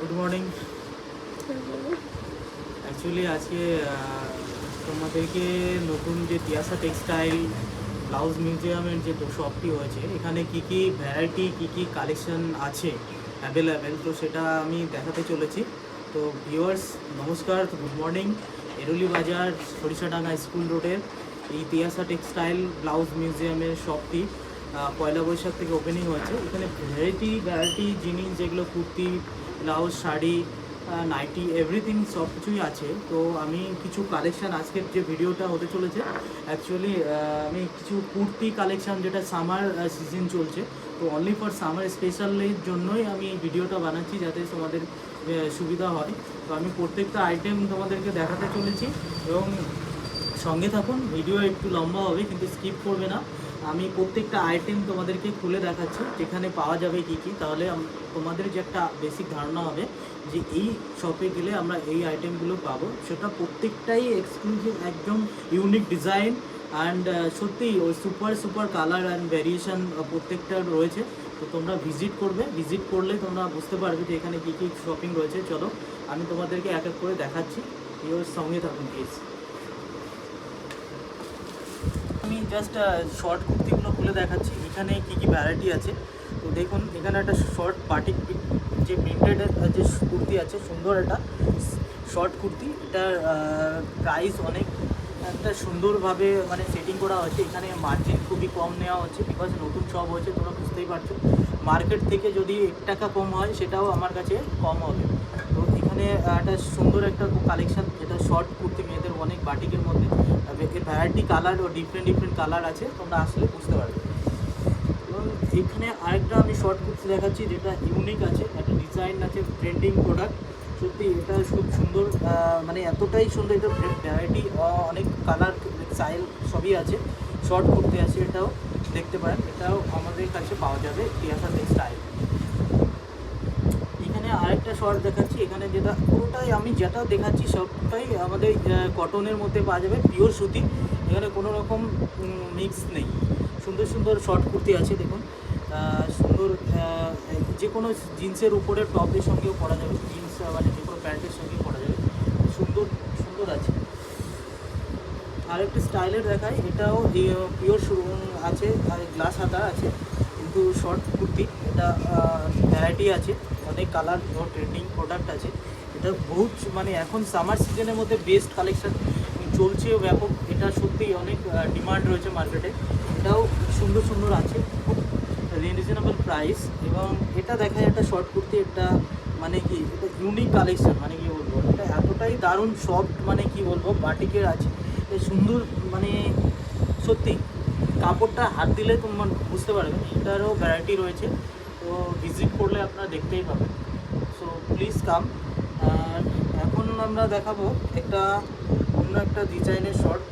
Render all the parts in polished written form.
Good morning. Actually আজকে তোমাদেরকে নতুন যে তিয়াসা টেক্সটাইল ব্লাউজ মিউজিয়ামের যে শপটি হয়েছে, এখানে কি কি ভ্যারাইটি কি কি কালেকশন আছে অ্যাভেলেবেল, তো সেটা আমি দেখাতে চলেছি। তো ভিউয়ার্স নমস্কার, গুড মর্নিং। এরুলি বাজার সরিষাডাঙ্গা স্কুল রোডের এই তিয়াসা টেক্সটাইল ব্লাউজ মিউজিয়ামের শপটি পয়লা বৈশাখ থেকে ওপেনিং হয়েছে। এখানে ভ্যারাইটি জিনিস, যেগুলো kurti, blouse, sari, nightie, everything সব কিছুই আছে। তো আমি কিছু কালেকশান, আজকের যে ভিডিওটা হতে চলেছে অ্যাকচুয়ালি আমি কিছু কুর্তি কালেকশান, যেটা সামার সিজন চলছে, তো অনলি ফর সামার স্পেশালের জন্যই আমি এই ভিডিওটা বানাচ্ছি, যাতে তোমাদের সুবিধা হয়। তো আমি প্রত্যেকটা আইটেম তোমাদেরকে দেখাতে চলেছি এবং সঙ্গে থাকুন। ভিডিও একটু লম্বা হবে কিন্তু স্কিপ করবে না। আমি প্রত্যেকটা আইটেম তোমাদেরকে খুলে দেখাচ্ছি যেখানে পাওয়া যাবে কি কি, তাহলে তোমাদের যে একটা বেসিক ধারণা হবে যে এই শপে গেলে আমরা এই আইটেমগুলো পাবো। সেটা প্রত্যেকটাই এক্সক্লুসিভ, একদম ইউনিক ডিজাইন অ্যান্ড সত্যিই ওই সুপার কালার অ্যান্ড ভ্যারিয়েশন প্রত্যেকটা রয়েছে। তো তোমরা ভিজিট করবে, ভিজিট করলে তোমরা বুঝতে পারবে যে এখানে কী কী শপিং রয়েছে। চলো আমি তোমাদেরকে এক এক করে দেখাচ্ছি, এর সঙ্গে থাকুন প্লিজ। আমি জাস্ট শর্ট কুর্তিগুলো খুলে দেখাচ্ছি এখানে কী কী ভ্যারাইটি আছে। তো দেখুন, এখানে একটা শর্ট বাটিক যে প্রিন্টেড যে কুর্তি আছে, সুন্দর একটা শর্ট কুর্তি। এটার প্রাইস অনেক একটা সুন্দরভাবে মানে সেটিং করা হয়েছে। এখানে মার্জিন খুবই কম নেওয়া হচ্ছে, বিকজ নতুন শপ হয়েছে, তোমরা বুঝতেই পারছো। মার্কেট থেকে যদি 1 টাকা কম হয়, সেটাও আমার কাছে কম হবে। তো এখানে একটা সুন্দর একটা কালেকশান, যেটা শর্ট কুর্তি মেয়েদের অনেক বাটিকের মধ্যে এর ভ্যারাইটি কালার ও ডিফারেন্ট কালার আছে, তোমরা আসলে বুঝতে পারবে। এবং এখানে আরেকটা আমি শর্ট কুর্তি দেখাচ্ছি, যেটা ইউনিক আছে, একটা ডিজাইন আছে, ট্রেন্ডিং প্রোডাক্ট। সত্যি এটা খুব সুন্দর, মানে এতটাই সুন্দর। এটা ভ্যারাইটি অনেক কালার স্টাইল সবই আছে। শর্ট কুর্তি আছে, এটাও দেখতে পারেন, এটাও আমাদের কাছে পাওয়া যাবে তিয়াসা টেক্সটাইল। এখানে আরেকটা শর্ট দেখাচ্ছি, এখানে যেটা পুরোটাই আমি যেটা দেখাচ্ছি সবটাই আমাদের কটনের মধ্যে পাওয়া যাবে, পিওর সুতি। এখানে কোনো রকম মিক্স নেই। সুন্দর শর্ট কুর্তি আছে, দেখুন সুন্দর। যে কোনো জিন্সের উপরে টপের সঙ্গেও পরা যাবে, জিন্স মানে যে কোনো প্যান্টের সঙ্গেও পরা যাবে, সুন্দর আছে। আরেকটা স্টাইলের দেখায়, এটাও পিওর আছে, আর গ্লাস হাতা আছে, কিন্তু শর্ট কুর্তি। এটা ভ্যারাইটি আছে, অনেক কালার ও ট্রেন্ডিং প্রোডাক্ট আছে। এটা বহুত মানে এখন সামার সিজনের মধ্যে বেস্ট কালেকশান চলছে ব্যাপক। এটা সত্যিই অনেক ডিমান্ড রয়েছে মার্কেটে। এটাও সুন্দর আছে, খুব রিজনেবল প্রাইস। এবং এটা দেখা যায় একটা শর্ট কুর্তি, এটা মানে কি, এটা ইউনিক কালেকশান, মানে কি বলবো, এটা এতটাই দারুণ সফট, মানে কি বলবো, বাটিকের আছে, সুন্দর, মানে সত্যি কাপড়টা হাত দিলে তোমার বুঝতে পারবে। এটারও ভ্যারাইটি রয়েছে, তো ভিজিট করলে আপনারা দেখতেই পাবেন। So please come. আর এখন আমরা দেখাবো একটা অন্য একটা ডিজাইনের শর্ট।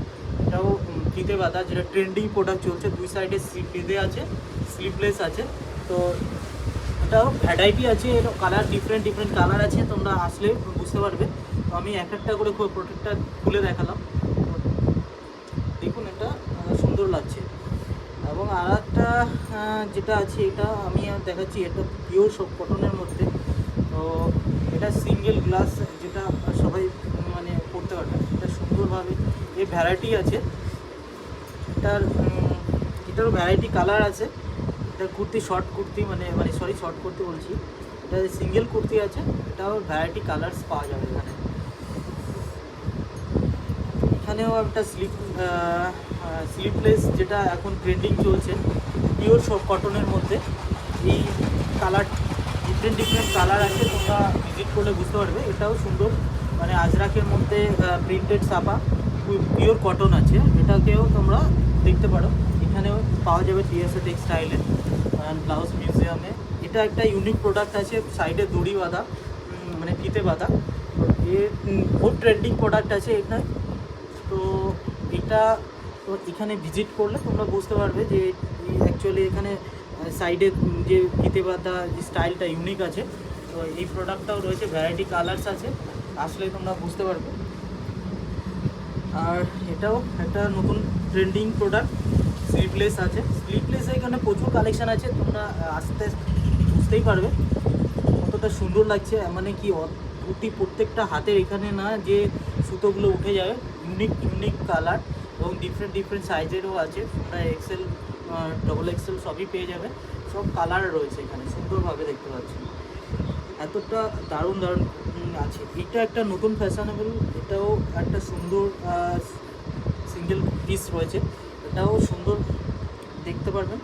এটাও ফিতে বাঁধা, যেটা ট্রেন্ডিং প্রোডাক্ট চলছে। দুই সাইডে ফিতে আছে, স্লিভলেস আছে। তো এটাও ভ্যারাইটি আছে, এটা কালার ডিফারেন্ট কালার আছে, তোমরা আসলে বুঝতে পারবে। তো আমি এক একটা করে প্রোডাক্টটা খুলে দেখালাম। দেখুন, এটা সুন্দর লাগছে। এবং আর একটা যেটা আছে, এটা আমি দেখাচ্ছি, এটা পিওর সব কটনের মধ্যে। তো এটা সিঙ্গেল গ্লাস, যেটা সবাই মানে পরতে পারবে। এটা সুন্দরভাবে এই ভ্যারাইটি আছে। এটারও ভ্যারাইটি কালার আছে। এটা কুর্তি, শর্ট কুর্তি, শর্ট কুর্তি বলছি, এটা সিঙ্গেল কুর্তি আছে। এটাও ভ্যারাইটি কালার্স পাওয়া যাবে এখানে। এখানেও একটা স্লিভলেস, যেটা এখন ট্রেন্ডিং চলছে, পিওর সব কটনের মধ্যে। এই কালার ডিফারেন্ট কালার আছে, তোমরা ভিজিট করলে বুঝতে পারবে। এটাও সুন্দর, মানে আজরাকের মধ্যে প্রিন্টেড ছাপা, পিওর কটন আছে। এটাকেও তোমরা দেখতে পারো, এখানেও পাওয়া যাবে তিয়াসা টেক্সটাইলে ব্লাউজ মিউজিয়ামে। এটা একটা ইউনিক প্রোডাক্ট আছে, সাইডে দড়ি বাঁধা, মানে ফিতে বাঁধা। এর খুব ট্রেন্ডিং প্রোডাক্ট আছে এখানে। তো এটা তো এখানে ভিজিট করলে তোমরা বুঝতে পারবে যে অ্যাকচুয়ালি এখানে সাইডে যে ফিতে বাঁধা যে স্টাইলটা ইউনিক আছে। তো এই প্রোডাক্টটাও রয়েছে, ভ্যারাইটি কালার্স আছে, আসলে তোমরা বুঝতে পারবে। আর এটাও একটা নতুন ট্রেন্ডিং প্রোডাক্ট, স্লিভলেস আছে। স্লিভলেসে এখানে প্রচুর কালেকশান আছে, তোমরা আসতে বুঝতেই পারবে কত এতটা সুন্দর লাগছে, মানে কি প্রত্যেকটা হাতের এখানে না যে সুতোগুলো উঠে যাবে, ইউনিক ইউনিক কালার এবং ডিফারেন্ট ডিফারেন্ট সাইজেরও আছে, এক্সেল ডবল এক্সেল সবই পেয়ে যাবে, সব কালার রয়েছে এখানে, সুন্দরভাবে দেখতে পাচ্ছেন, এতটা দারুণ দারুণ আছে। এটা একটা নতুন ফ্যাশনেবল, এটাও একটা সুন্দর সিঙ্গেল পিস রয়েছে, এটাও সুন্দর দেখতে পারবেন।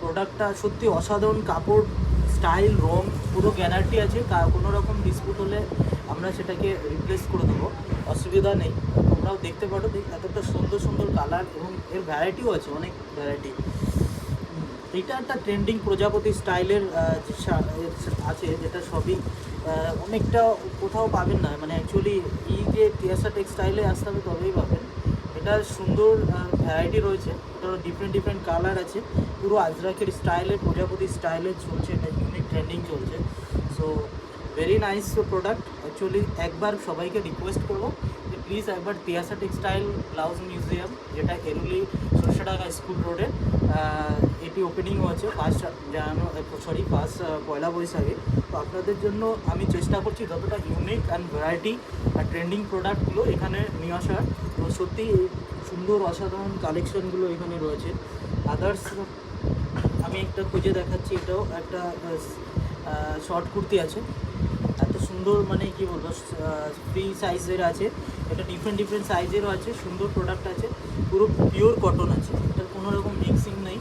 প্রোডাক্টটা সত্যি অসাধারণ, কাপড় স্টাইল রং পুরো গ্যারান্টি আছে, কোনো রকম ডিসপুট হলে আমরা সেটাকে রিপ্লেস করে দেবো, অসুবিধা নেই। তোমরাও দেখতে পারো, এতটা সুন্দর সুন্দর কালার এবং এর ভ্যারাইটিও আছে, অনেক ভ্যারাইটি। এটা একটা ট্রেন্ডিং প্রজাপতি স্টাইলের আছে, যেটা সবই অনেকটা কোথাও পাবেন না, মানে অ্যাকচুয়ালি এই যে তিয়াসা টেক্সটাইলে আসতে হবে তবেই পাবেন। এটা সুন্দর ভ্যারাইটি রয়েছে, এটা ডিফারেন্ট ডিফারেন্ট কালার আছে, পুরো আজরাকের স্টাইলে প্রজাপতি স্টাইলে চলছে, এটা ইউনিক ট্রেন্ডিং চলছে। So very nice product. Actually একবার সবাইকে রিকোয়েস্ট করবো যে প্লিজ একবার তিয়াসা টেক্সটাইল ব্লাউজ মিউজিয়াম, যেটা এরুলি সরষেডাঙ্গা স্কুল রোডে, এটি ওপেনিং হয়েছে ফার্স্ট পয়লা বৈশাখে। তো আপনাদের জন্য আমি চেষ্টা করছি যতটা ইউনিক অ্যান্ড ভ্যারাইটি আর ট্রেন্ডিং প্রোডাক্টগুলো এখানে নিয়ে আসার। তো সত্যি সুন্দর অসাধারণ কালেকশনগুলো এখানে রয়েছে। আদার্স আমি একটা খুঁজে দেখাচ্ছি, এটাও একটা শর্ট কুর্তি আছে, এত সুন্দর, মানে কি বলবো, ফ্রি সাইজের আছে, এটা ডিফারেন্ট ডিফারেন্ট সাইজেরও আছে, সুন্দর প্রোডাক্ট আছে, পুরো পিওর কটন আছে, এটার কোনো রকম মিক্সিং নেই,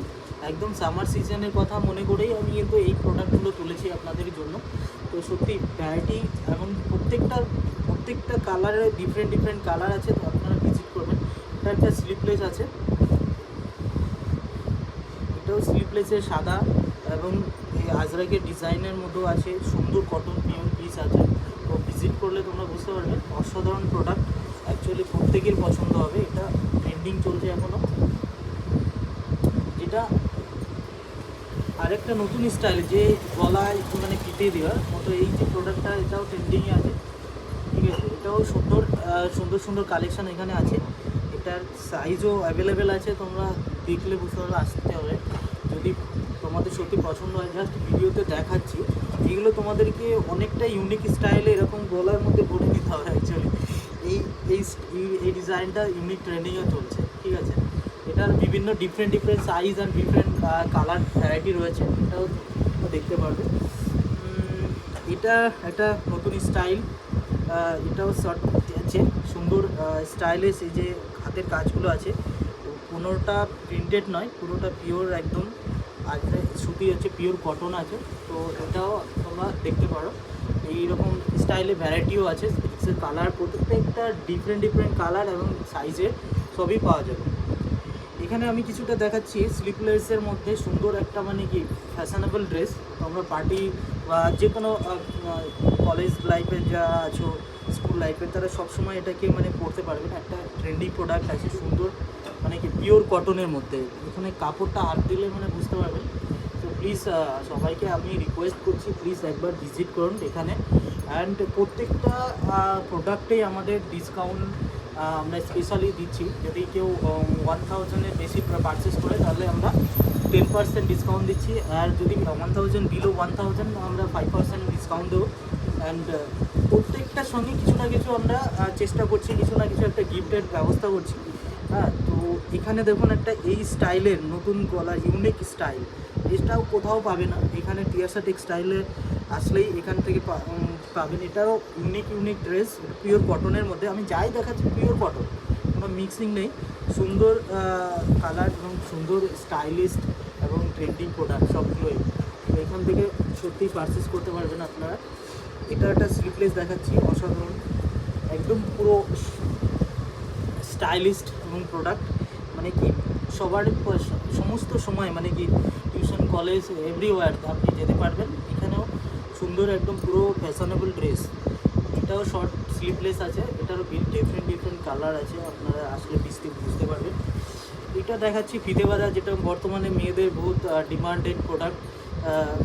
একদম সামার সিজনের কথা মনে করেই আমি কিন্তু এই প্রোডাক্টগুলো তুলেছি আপনাদের জন্য। তো সত্যি ভ্যারাইটি এবং প্রত্যেকটা কালারে ডিফারেন্ট ডিফারেন্ট কালার আছে, তো আপনারা ভিজিট করবেন। এটা একটা স্লিপলেস আছে, এটাও স্লিপলেসের সাদা এবং এই আজরাকের ডিজাইনের মতো আছে, সুন্দর কটন পিওর পিস আছে। তো ভিজিট করলে তোমরা বুঝতে পারবে, অসাধারণ প্রোডাক্ট, অ্যাকচুয়ালি প্রত্যেকের পছন্দ হবে। এটা ট্রেন্ডিং চলছে এখনও, যেটা আরেকটা নতুন স্টাইল, যে গলায় মানে ফিতে দেওয়ার মতো এই যে প্রোডাক্টটা, এটাও ট্রেন্ডিংয়ে আছে, ঠিক আছে। এটাও সুন্দর সুন্দর সুন্দর কালেকশান এখানে আছে, এটার সাইজও অ্যাভেলেবেল আছে, তোমরা দেখলে বুঝতে পারবে, আসতে হবে। যদি তোমাদের সত্যি পছন্দ হয়, জাস্ট ভিডিওতে দেখাচ্ছি, এগুলো তোমাদেরকে অনেকটা ইউনিক স্টাইলে এরকম গলার মধ্যে পরে নিতে হবে। অ্যাকচুয়ালি এই এই এই ডিজাইনটা ইউনিক ট্রেন্ডিংয়ে চলছে, ঠিক আছে। এটার বিভিন্ন different different size and different colour variety রয়েছে, এটাও দেখতে পারবে। এটা একটা নতুন স্টাইল, এটাও শর্ট আছে, সুন্দর স্টাইলিশ, এই যে হাতের কাজগুলো আছে, কোনোটা প্রিন্টেড নয়, পুরোটা পিওর একদম, আর সুতি হচ্ছে পিওর কটন আছে। তো এটাও তোমরা দেখতে পারো, এইরকম স্টাইলে ভ্যারাইটিও আছে, কালার প্রত্যেকটা ডিফারেন্ট ডিফারেন্ট কালার এবং সাইজের সবই পাওয়া যাবে। এখানে আমি কিছুটা দেখাচ্ছি স্লিপলেসের মধ্যে সুন্দর একটা, মানে কি ফ্যাশনেবল ড্রেস, তোমরা পার্টি বা যে কোনো কলেজ লাইফে যা আছো, স্কুল লাইফে, তারা সবসময় এটাকে মানে পরতে পারবেন। একটা ট্রেন্ডিং প্রোডাক্ট আছে, সুন্দর, মানে কি পিওর কটনের মধ্যে, এখানে কাপড়টা হাত দিলে মানে বুঝতে পারবেন। তো প্লিজ সবাইকে আমি রিকোয়েস্ট করছি, প্লিজ একবার ভিজিট করুন এখানে। অ্যান্ড প্রত্যেকটা প্রোডাক্টেই আমাদের ডিসকাউন্ট আমরা স্পেশালি দিচ্ছি। যদি কেউ 1000-এর বেশি পারচেস করে, তাহলে আমরা 10% ডিসকাউন্ট দিচ্ছি, আর যদি 1000 বিলো 1000 আমরা 5% ডিসকাউন্ট দেবো। অ্যান্ড প্রত্যেকটার সঙ্গে কিছু না কিছু আমরা চেষ্টা করছি, কিছু না কিছু একটা গিফটের ব্যবস্থা করছি। হ্যাঁ, তো এখানে দেখুন একটা এই স্টাইলের নতুন গলা, ইউনিক স্টাইল, এটাও কোথাও পাবে না, এখানে তিয়াসা টেক্সটাইলে আসলেই এখান থেকে পাবেন। এটাও ইউনিক ইউনিক ড্রেস, পিওর কটনের মধ্যে, আমি যাই দেখাচ্ছি পিওর কটন, কোনো মিক্সিং নেই, সুন্দর কালার এবং সুন্দর স্টাইলিস্ট এবং ট্রেন্ডিং প্রোডাক্ট সবগুলোই। তো এখান থেকে সত্যিই পারচেস করতে পারবেন আপনারা। এটা একটা স্লিপলেস দেখাচ্ছি, অসাধারণ, একদম পুরো স্টাইলিস্ট এবং প্রোডাক্ট, মানে কি সবার সমস্ত সময়, মানে কি টিউশন, কলেজ, এভরিওয়্যার আপনি যেতে পারবেন। এখানেও সুন্দর একদম পুরো ফ্যাশনেবল ড্রেস, এটাও শর্ট স্লিভলেস আছে, এটারও ডিফারেন্ট ডিফারেন্ট কালার আছে, আপনারা আসলে বুঝতে পারবেন। এটা দেখাচ্ছি ফিতে বাঁধা, যেটা বর্তমানে মেয়েদের বহুত ডিমান্ডেড প্রোডাক্ট,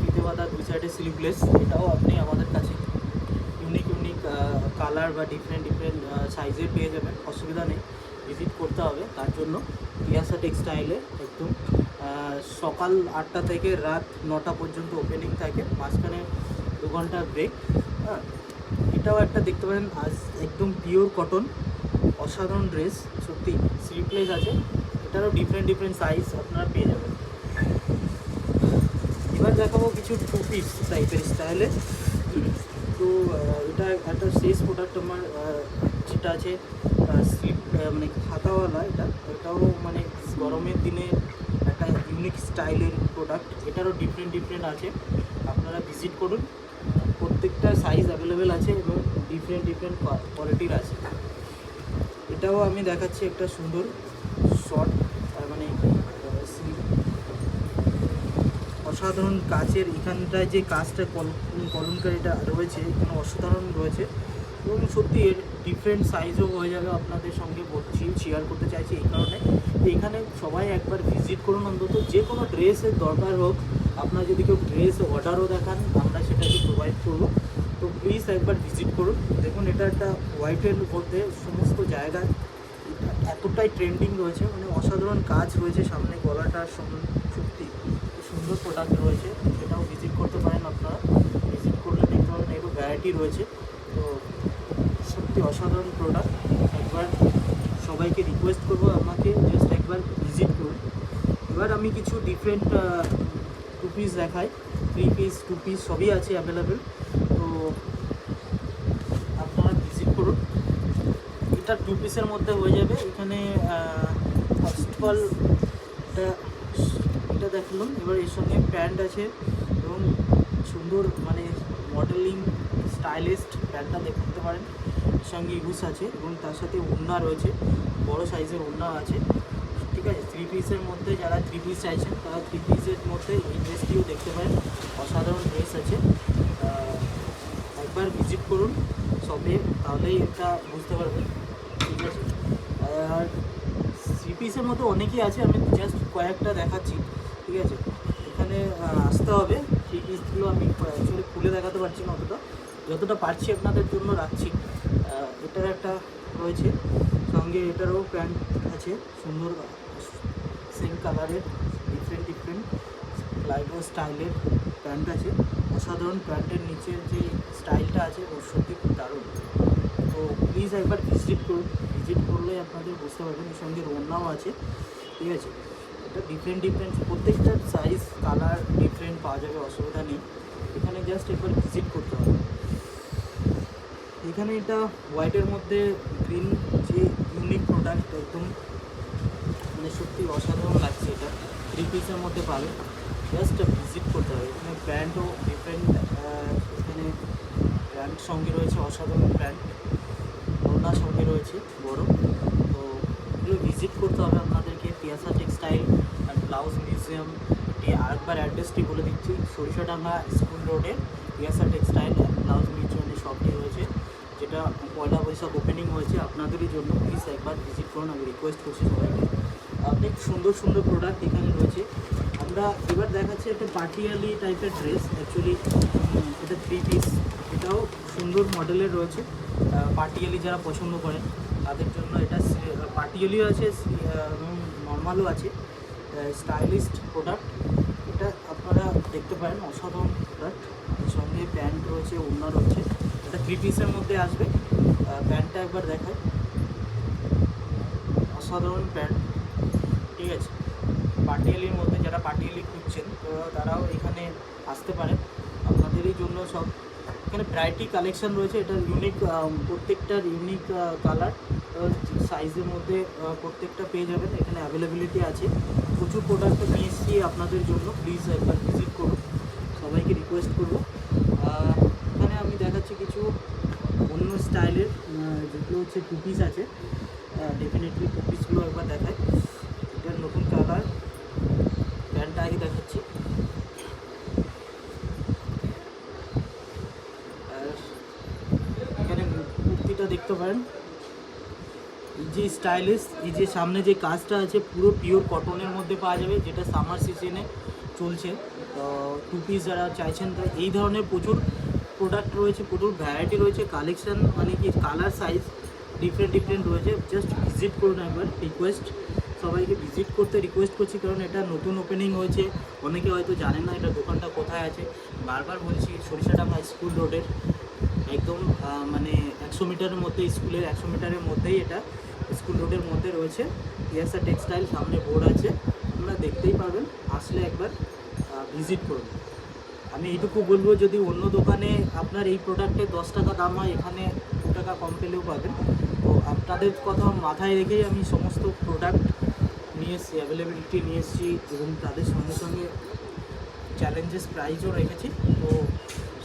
ফিতে বাঁধা দুই সাইডে স্লিভলেস, এটাও আপনি আমাদের কাছে ইউনিক ইউনিক কালার বা ডিফারেন্ট ডিফারেন্ট সাইজের পেয়ে যাবেন, অসুবিধা নেই, ভিজিট করতে হবে তার জন্য। তিয়াসা টেক্সটাইলে একদম সকাল 8টা থেকে রাত 9টা পর্যন্ত ওপেনিং থাকে, মাঝখানে ঘন্টার ব্রেক। হ্যাঁ, এটাও একটা দেখতে পারেন, আজ একদম পিওর কটন, অসাধারণ ড্রেস, সত্যি স্লিপলেস আছে। এটারও ডিফারেন্ট সাইজ আপনারা পেয়ে যাবেন। এবার দেখাবো কিছু টু পিস টাইপের স্টাইলে। তো এটা একটা শেষ প্রোডাক্ট আমার, যেটা আছে স্লিপ মানে হাতাওয়ালা। এটাও মানে গরমের দিনে একটা ইউনিক স্টাইলের প্রোডাক্ট। এটারও ডিফারেন্ট আছে, আপনারা ভিজিট করুন। প্রত্যেকটা সাইজ অ্যাভেলেবেল আছে এবং ডিফারেন্ট কোয়ালিটির আছে। এটাও আমি দেখাচ্ছি একটা সুন্দর শর্ট, মানে অসাধারণ কাজের, এখানটায় যে কাজটা কলমকারিটা রয়েছে এখানে অসাধারণ রয়েছে এবং সত্যি এর ডিফারেন্ট সাইজও হয়ে যাবে। আপনাদের সঙ্গে বলছি, শেয়ার করতে চাইছি এই কারণে যে এখানে সবাই একবার ভিজিট করুন। অন্তত যে কোনো ড্রেসের দরকার হোক, আপনার যদি কেউ ড্রেস অর্ডারও দেখান, আমরা সেটাকে প্রোভাইড করবো। তো প্লিজ একবার ভিজিট করুন। দেখুন, এটা একটা হোয়াইটের মধ্যে সমস্ত জায়গায় এতটাই ট্রেন্ডিং রয়েছে, মানে অসাধারণ কাজ রয়েছে সামনে গলাটার সত্যি সুন্দর প্রোডাক্ট রয়েছে। সেটাও ভিজিট করতে পারেন আপনারা। ভিজিট করলে দেখতে পাবেন একটু ভ্যারাইটি রয়েছে। তো সত্যি অসাধারণ প্রোডাক্ট। একবার সবাইকে রিকোয়েস্ট করবো আমাকে জাস্ট একবার ভিজিট করুন। এবার আমি কিছু ডিফারেন্ট টু পিস দেখাই। 3 পিস 2 পিস সবই আছে অ্যাভেলেবেল। তো আপনারা ভিজিট করুন। এটা 2 পিসের মধ্যে হয়ে যাবে। এখানে ফার্স্ট অফ অল এটা দেখলাম। এবার এর সঙ্গে প্যান্ট আছে এবং সুন্দর মানে মডেলিং স্টাইলিস্ট প্যান্টটা দেখতে পারেন। এর সঙ্গে ইউজ আছে এবং তার সাথে ওড়না রয়েছে, বড় সাইজের ওড়না আছে। ঠিক আছে, 3 পিসের মধ্যে যারা 3 পিস চাইছেন তারা 3 পিসের মধ্যে এই ড্রেসটিও দেখতে পারেন। অসাধারণ ড্রেস আছে। একবার ভিজিট করুন সবে, তাহলেই এটা বুঝতে পারবেন। ঠিক আছে, আর 3 পিসের মতো অনেকই আছে, আমি জাস্ট কয়েকটা দেখাচ্ছি। ঠিক আছে, এখানে আসতে হবে। 3 পিসগুলো আমি অ্যাকচুয়ালি খুলে দেখাতে পারছি না, যতটা পারছি আপনাদের জন্য রাখছি। এটার একটা রয়েছে, সঙ্গে এটারও প্যান্ট আছে সুন্দর, সেম কালারের, ডিফারেন্ট লাইটো স্টাইলের প্যান্ট আছে। অসাধারণ প্যান্টের নিচের যে স্টাইলটা আছে ওর সত্যি খুব দারুণ। তো প্লিজ একবার ভিজিট করুন। ভিজিট করলে আপনাদের বুঝতে পারবেন। এর সঙ্গে ওড়নাও আছে। ঠিক আছে, এটা ডিফারেন্ট প্রত্যেকটার সাইজ কালার ডিফারেন্ট পাওয়া যাবে, অসুবিধা নেই। এখানে জাস্ট একবার ভিজিট করতে হবে। এখানে এটা হোয়াইটের মধ্যে গ্রিন যে ইউনিক প্রোডাক্ট, একদম মানে সত্যি অসাধারণ লাগছে। এটা 3 পিসের মধ্যে পাবে, জাস্ট ভিজিট করতে হবে। এখানে প্যান্টও ডিফারেন্ট, এখানে প্যান্ট সঙ্গে রয়েছে অসাধারণ প্যান্ট, ওড়নার সঙ্গে রয়েছে বড়। তো এগুলো ভিজিট করতে হবে আপনাদেরকে। পিয়াসা টেক্সটাইল আর ব্লাউজ মিউজিয়াম। এই আরেকবার অ্যাড্রেসটি বলে দিচ্ছি, সরিষাডাঙ্গা স্কুল রোডে পিয়াসা টেক্সটাইল অ্যান্ড ব্লাউজ মিউজিয়ামের শপটি রয়েছে, যেটা পয়লা বৈশাখ ওপেনিং হয়েছে। আপনাদেরই জন্য প্লিজ একবার ভিজিট করুন, আমি রিকোয়েস্ট করছি সবাইকে। অনেক সুন্দর প্রোডাক্ট এখানে রয়েছে। আমরা এবার দেখাচ্ছি একটা পার্টিয়ালি টাইপের ড্রেস। অ্যাকচুয়ালি এটা 3 পিস, এটাও সুন্দর মডেলের রয়েছে। পার্টিয়ালি যারা পছন্দ করেন তাদের জন্য এটা পার্টিয়ালিও আছে এবং নর্মালও আছে। স্টাইলিস্ট প্রোডাক্ট, এটা আপনারা দেখতে পারেন। অসাধারণ প্রোডাক্ট, এর সঙ্গে প্যান্ট রয়েছে, ওড়না রয়েছে। এটা 3 পিসের মধ্যে আসবে। প্যান্টটা একবার দেখায়, অসাধারণ প্যান্ট। ঠিক আছে, পাটিয়ালির মধ্যে যারা পাটিয়ালি খুঁজছেন তো তারাও এখানে আসতে পারেন। আপনাদেরই জন্য সব এখানে ভ্যারাইটি কালেকশান রয়েছে। এটা ইউনিক, প্রত্যেকটার ইউনিক কালার সাইজের মধ্যে প্রত্যেকটা পেয়ে যাবেন। এখানে অ্যাভেলেবিলিটি আছে, প্রচুর প্রোডাক্ট নিয়ে এসেছি আপনাদের জন্য। প্লিজ একবার ভিজিট করুন, সবাইকে রিকোয়েস্ট করবো। এখানে আমি দেখাচ্ছি কিছু অন্য স্টাইলের, যেগুলো হচ্ছে 2 পিস আছে। ডেফিনেটলি 2 পিসগুলো একবার দেখায়। এটার নতুন কালার, প্যান্টটা আগে দেখাচ্ছি। আর এখানে কুর্তিটা দেখতে পারেন। এই যে স্টাইলিশ, এই যে সামনে যে কাজটা আছে পুরো পিওর কটনের মধ্যে পাওয়া যাবে, যেটা সামার সিজনে চলছে। তো 2 পিস যারা চাইছেন, তো এই ধরনের প্রচুর প্রোডাক্ট রয়েছে, প্রচুর ভ্যারাইটি রয়েছে, কালেকশান মানে কি কালার সাইজ ডিফারেন্ট রয়েছে। জাস্ট ভিজিট করুন একবার, রিকোয়েস্ট সবাইকে ভিজিট করতে রিকোয়েস্ট করছি, কারণ এটা নতুন ওপেনিং হয়েছে, অনেকে হয়তো জানেন না এটা দোকানটা কোথায় আছে। বারবার বলছি, সরিষাডাঙ্গা স্কুল রোডের একদম মানে 100 মিটারের মধ্যে, স্কুলের 100 মিটারের মধ্যেই এটা স্কুল রোডের মধ্যে রয়েছে। তিয়াসা টেক্সটাইল সামনে বোর্ড আছে, আপনারা দেখতেই পারবেন, আসলে একবার ভিজিট করুন। আমি এইটুকু বলবো, যদি অন্য দোকানে আপনার এই প্রোডাক্টে 10 টাকা দাম হয়, এখানে 2 টাকা কম পেলেও পাবেন। তো আপনাদের কথা মাথায় রেখেই আমি সমস্ত প্রোডাক্ট নিয়ে এসেছি, অ্যাভেলেবিলিটি নিয়ে এসেছি, এবং তাদের সঙ্গে সঙ্গে চ্যালেঞ্জেস প্রাইজও রেখেছি। তো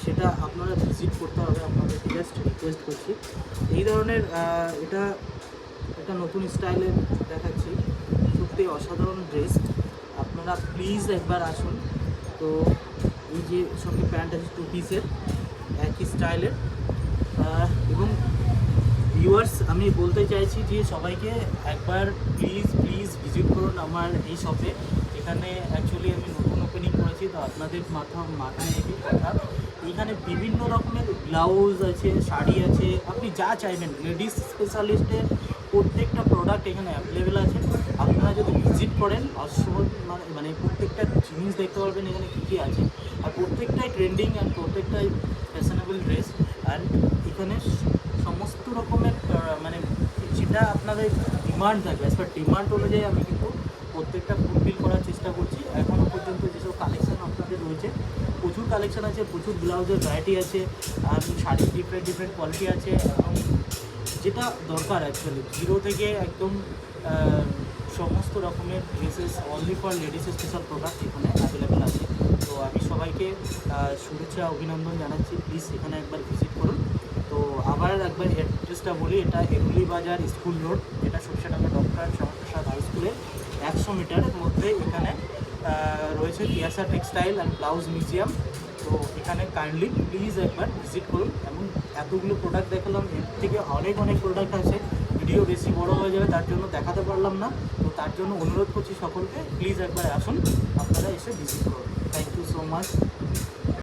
সেটা আপনারা ভিজিট করতে হবে, আপনাদেরকে জাস্ট রিকোয়েস্ট করছি। এই ধরনের এটা একটা নতুন স্টাইলের দেখাচ্ছি, সত্যি অসাধারণ ড্রেস, আপনারা প্লিজ একবার আসুন। তো এই যে সঙ্গে প্যান্ট আছে 2 পিসের একই স্টাইলের, এবং ভিউয়ার্স আমি বলতে চাইছি যে সবাইকে একবার প্লিজ প্লিজ ভিজিট করুন আমার এই শপে। এখানে অ্যাকচুয়ালি আমি নতুন ওপেনিং করেছি, তো আপনাদের মাথায় রেখে কথা, এখানে বিভিন্ন রকমের ব্লাউজ আছে, শাড়ি আছে, আপনি যা চাইবেন লেডিস স্পেশালিস্টের প্রত্যেকটা প্রোডাক্ট এখানে অ্যাভেলেবেল আছে। আপনারা যদি ভিজিট করেন মানে প্রত্যেকটা জিনিস দেখতে পারবেন এখানে কী কী আছে, আর প্রত্যেকটাই ট্রেন্ডিং অ্যান্ড প্রত্যেকটাই ফ্যাশনেবল ড্রেস। অ্যান্ড এখানে সমস্ত রকমের মানে যেটা আপনাদের ডিমান্ড থাকবে, অ্যাজ পার ডিমান্ড অনুযায়ী আমি কিন্তু প্রত্যেকটা ফুলফিল করার চেষ্টা করছি। এখনও পর্যন্ত যেসব কালেকশান আপনাদের রয়েছে, প্রচুর কালেকশান আছে, প্রচুর ব্লাউজের ভ্যারাইটি আছে, আর শাড়ির ডিফারেন্ট কোয়ালিটি আছে, এবং যেটা দরকার অ্যাকচুয়ালি জিরো থেকে একদম সমস্ত রকমের ড্রেসেস অনলি ফর লেডিসের স্পেশাল প্রোডাক্ট এখানে অ্যাভেলেবেল আছে। তো আমি সবাইকে শুভেচ্ছা অভিনন্দন জানাচ্ছি, প্লিজ এখানে একবার ভিজিট করুন। তো আবার একবার অ্যাড্রেসটা বলি, এটা এরুলি বাজার স্কুল রোড, এটা সরিষাডাঙ্গা ডক্টর শ্যামাপ্রসাদ হাই স্কুলের 100 মিটারের মধ্যে এখানে রয়েছে তিয়াসা টেক্সটাইল অ্যান্ড ব্লাউজ মিউজিয়াম। তো এখানে কাইন্ডলি প্লিজ একবার ভিজিট করুন। এবং এতগুলো প্রোডাক্ট দেখালাম, এর থেকে অনেক প্রোডাক্ট আছে, ভিডিও বেশি বড় হয়ে যাবে, তার জন্য দেখাতে পারলাম না। তো তার জন্য অনুরোধ করছি সকলকে, প্লিজ একবার আসুন, আপনারা এসে ভিজিট করুন। Thank you so much.